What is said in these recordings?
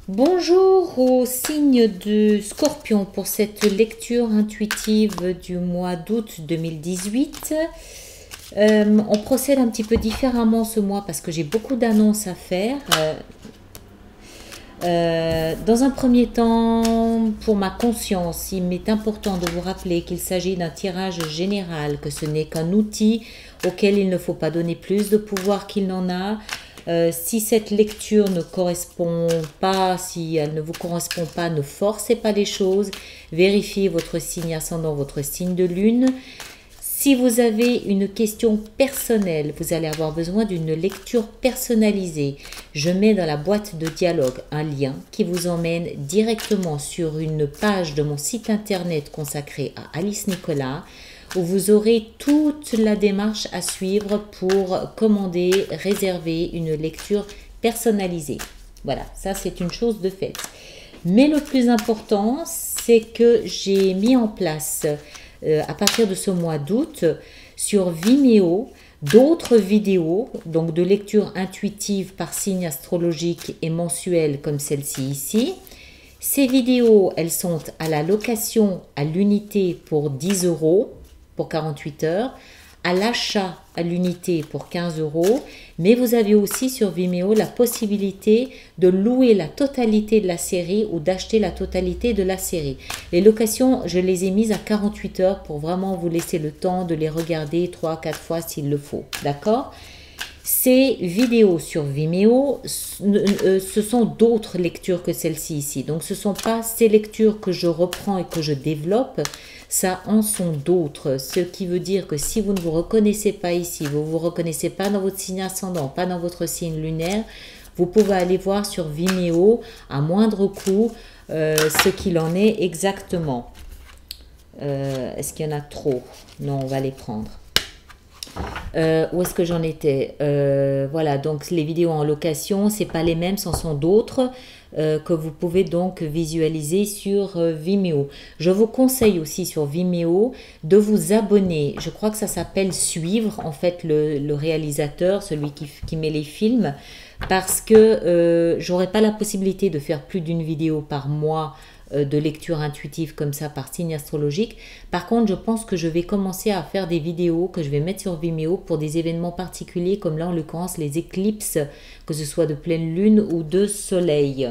Bonjour au signe de Scorpion pour cette lecture intuitive du mois d'août 2018. On procède un petit peu différemment ce mois parce que j'ai beaucoup d'annonces à faire. Dans un premier temps, pour ma conscience, il m'est important de vous rappeler qu'il s'agit d'un tirage général, que ce n'est qu'un outil auquel il ne faut pas donner plus de pouvoir qu'il n'en a. Si cette lecture ne correspond pas, si elle ne vous correspond pas, ne forcez pas les choses. Vérifiez votre signe ascendant, votre signe de lune. Si vous avez une question personnelle, vous allez avoir besoin d'une lecture personnalisée. Je mets dans la boîte de dialogue un lien qui vous emmène directement sur une page de mon site internet consacré à Alice Nicolas, où vous aurez toute la démarche à suivre pour commander, réserver une lecture personnalisée. Voilà, ça c'est une chose de faite. Mais le plus important, c'est que j'ai mis en place, à partir de ce mois d'août, sur Vimeo, d'autres vidéos, donc de lecture intuitive par signe astrologique et mensuelle comme celle-ci ici. Ces vidéos, elles sont à la location à l'unité pour 10 € pour 48 heures, à l'achat à l'unité pour 15 €, mais vous avez aussi sur Vimeo la possibilité de louer la totalité de la série ou d'acheter la totalité de la série. Les locations, je les ai mises à 48 heures pour vraiment vous laisser le temps de les regarder 3-4 fois s'il le faut, d'accord ? Ces vidéos sur Vimeo, ce sont d'autres lectures que celle-ci ici. Donc, ce ne sont pas ces lectures que je reprends et que je développe, ça en sont d'autres. Ce qui veut dire que si vous ne vous reconnaissez pas ici, vous ne vous reconnaissez pas dans votre signe ascendant, pas dans votre signe lunaire, vous pouvez aller voir sur Vimeo à moindre coût ce qu'il en est exactement. Est-ce qu'il y en a trop? Non, on va les prendre. Où est-ce que j'en étais? Voilà, donc les vidéos en location, c'est pas les mêmes, ce sont d'autres que vous pouvez donc visualiser sur Vimeo. Je vous conseille aussi sur Vimeo de vous abonner. Je crois que ça s'appelle suivre en fait le réalisateur, celui qui met les films, parce que j'aurai pas la possibilité de faire plus d'une vidéo par mois de lecture intuitive comme ça par signe astrologique. Par contre, je pense que je vais commencer à faire des vidéos que je vais mettre sur Vimeo pour des événements particuliers comme là en l'occurrence les éclipses, que ce soit de pleine lune ou de soleil.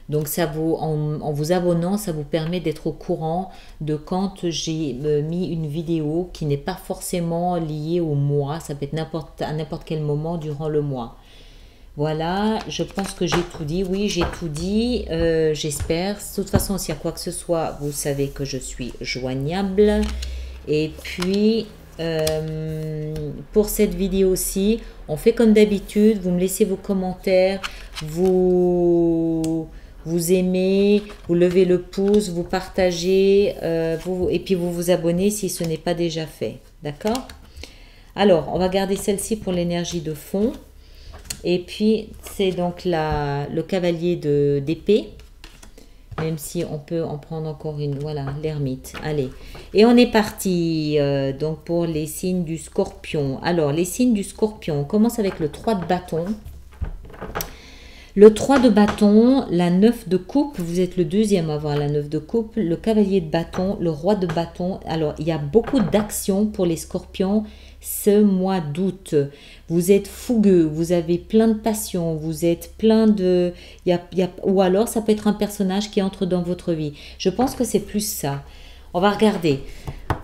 Donc ça vous, en vous abonnant, ça vous permet d'être au courant de quand j'ai mis une vidéo qui n'est pas forcément liée au mois, ça peut être à n'importe quel moment durant le mois. Voilà, je pense que j'ai tout dit. Oui, j'ai tout dit, j'espère. De toute façon, s'il y a quoi que ce soit, vous savez que je suis joignable. Et puis, pour cette vidéo-ci, on fait comme d'habitude. Vous me laissez vos commentaires, vous aimez, vous levez le pouce, vous partagez, et puis vous vous abonnez si ce n'est pas déjà fait. D'accord? Alors, on va garder celle-ci pour l'énergie de fond. Et puis, c'est donc le cavalier d'épée, même si on peut en prendre encore une. Voilà, l'ermite. Allez, et on est parti donc pour les signes du scorpion. Alors, les signes du scorpion, on commence avec le 3 de bâton. Le 3 de bâton, la 9 de coupe, vous êtes le deuxième à avoir la 9 de coupe, le cavalier de bâton, le roi de bâton. Alors, il y a beaucoup d'actions pour les scorpions ce mois d'août. Vous êtes fougueux, vous avez plein de passion, vous êtes plein de... ou alors, ça peut être un personnage qui entre dans votre vie. Je pense que c'est plus ça. On va regarder.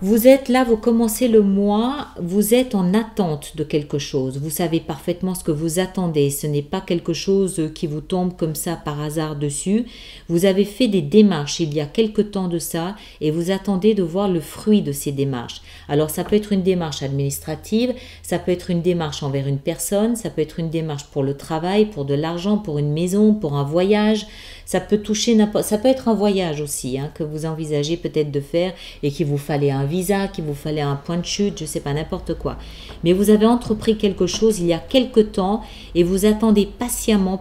Vous êtes là, vous commencez le mois, vous êtes en attente de quelque chose. Vous savez parfaitement ce que vous attendez. Ce n'est pas quelque chose qui vous tombe comme ça par hasard dessus. Vous avez fait des démarches il y a quelque temps de ça et vous attendez de voir le fruit de ces démarches. Alors ça peut être une démarche administrative, ça peut être une démarche envers une personne, ça peut être une démarche pour le travail, pour de l'argent, pour une maison, pour un voyage. Ça peut toucher n'importe, ça peut être un voyage aussi que vous envisagez peut-être de faire et qu'il vous fallait un visa, qu'il vous fallait un point de chute, je ne sais pas, n'importe quoi. Mais vous avez entrepris quelque chose il y a quelque temps et vous attendez patiemment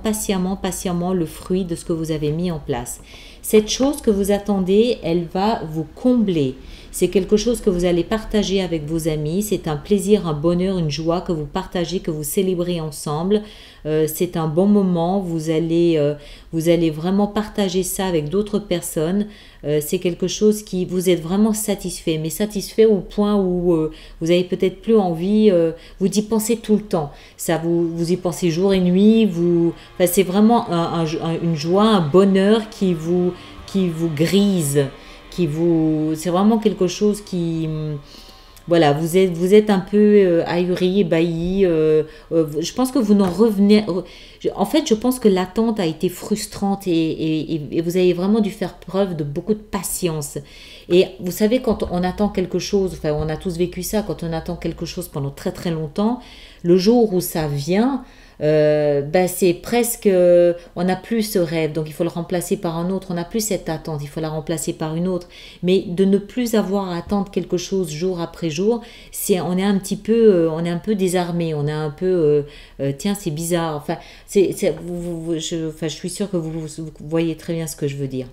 le fruit de ce que vous avez mis en place. Cette chose que vous attendez, elle va vous combler. C'est quelque chose que vous allez partager avec vos amis. C'est un plaisir, un bonheur, une joie que vous partagez, que vous célébrez ensemble. C'est un bon moment. Vous allez vraiment partager ça avec d'autres personnes. C'est quelque chose qui vous êtes vraiment satisfait, mais satisfait au point où vous avez peut-être plus envie, vous y pensez tout le temps. Ça, vous y pensez jour et nuit. Enfin, c'est vraiment une joie, un bonheur qui vous grise. C'est vraiment quelque chose qui, voilà, vous êtes un peu ahuri, ébahi. Je pense que vous n'en revenez. En fait, je pense que l'attente a été frustrante et vous avez vraiment dû faire preuve de beaucoup de patience. Et vous savez, quand on attend quelque chose, enfin, on a tous vécu ça, quand on attend quelque chose pendant très très longtemps, le jour où ça vient, c'est presque, on n'a plus ce rêve, donc il faut le remplacer par un autre, on n'a plus cette attente, il faut la remplacer par une autre, mais de ne plus avoir à attendre quelque chose jour après jour, on est un peu désarmé, on est un peu, tiens, c'est bizarre, enfin, je suis sûre que vous voyez très bien ce que je veux dire.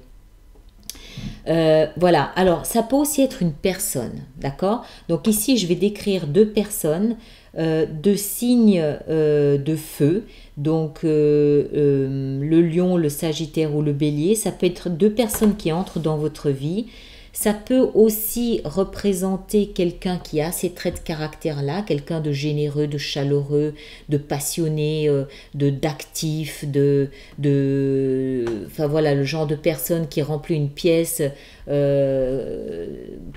Voilà, alors ça peut aussi être une personne, d'accord? Donc ici, je vais décrire deux personnes, deux signes de feu, donc le lion, le sagittaire ou le bélier. Ça peut être deux personnes qui entrent dans votre vie. Ça peut aussi représenter quelqu'un qui a ces traits de caractère-là, quelqu'un de généreux, de chaleureux, de passionné, d'actif, enfin voilà, le genre de personne qui remplit une pièce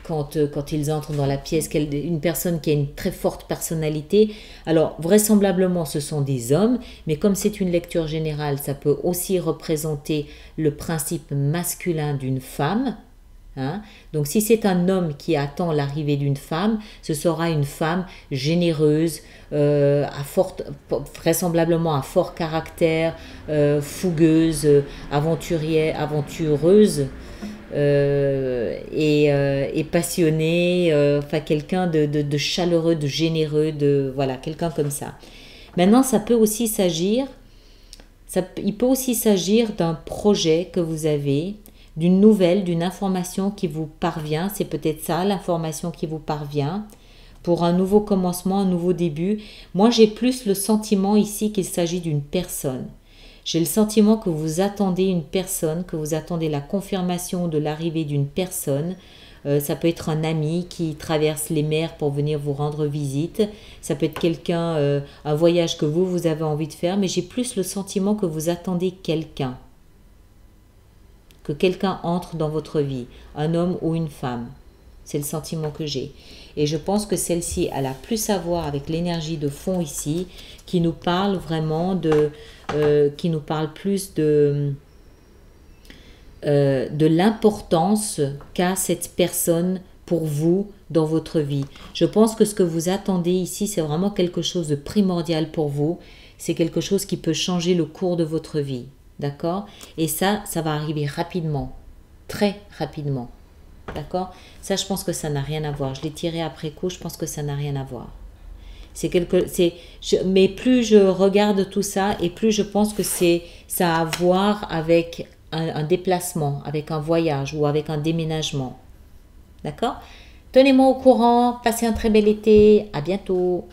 quand ils entrent dans la pièce, une personne qui a une très forte personnalité. Alors vraisemblablement ce sont des hommes, mais comme c'est une lecture générale, ça peut aussi représenter le principe masculin d'une femme. Hein? Donc si c'est un homme qui attend l'arrivée d'une femme, ce sera une femme généreuse, vraisemblablement à fort caractère, fougueuse, aventureuse et passionnée, enfin quelqu'un de chaleureux, de généreux, voilà, quelqu'un comme ça. Maintenant, il peut aussi s'agir d'un projet que vous avez, d'une nouvelle, d'une information qui vous parvient, c'est peut-être ça l'information qui vous parvient, pour un nouveau commencement, un nouveau début. Moi j'ai plus le sentiment ici qu'il s'agit d'une personne. J'ai le sentiment que vous attendez une personne, que vous attendez la confirmation de l'arrivée d'une personne. Ça peut être un ami qui traverse les mers pour venir vous rendre visite. Ça peut être quelqu'un, un voyage que vous avez envie de faire, mais j'ai plus le sentiment que vous attendez quelqu'un. Que quelqu'un entre dans votre vie, un homme ou une femme. C'est le sentiment que j'ai. Et je pense que celle-ci, elle a plus à voir avec l'énergie de fond ici, qui nous parle vraiment qui nous parle plus de l'importance qu'a cette personne pour vous dans votre vie. Je pense que ce que vous attendez ici, c'est vraiment quelque chose de primordial pour vous. C'est quelque chose qui peut changer le cours de votre vie. D'accord? Et ça va arriver rapidement. Très rapidement. D'accord? Ça, je pense que ça n'a rien à voir. Je l'ai tiré après coup, je pense que ça n'a rien à voir. Mais plus je regarde tout ça, et plus je pense que ça a à voir avec un déplacement, avec un voyage ou avec un déménagement. D'accord? Tenez-moi au courant. Passez un très bel été. À bientôt.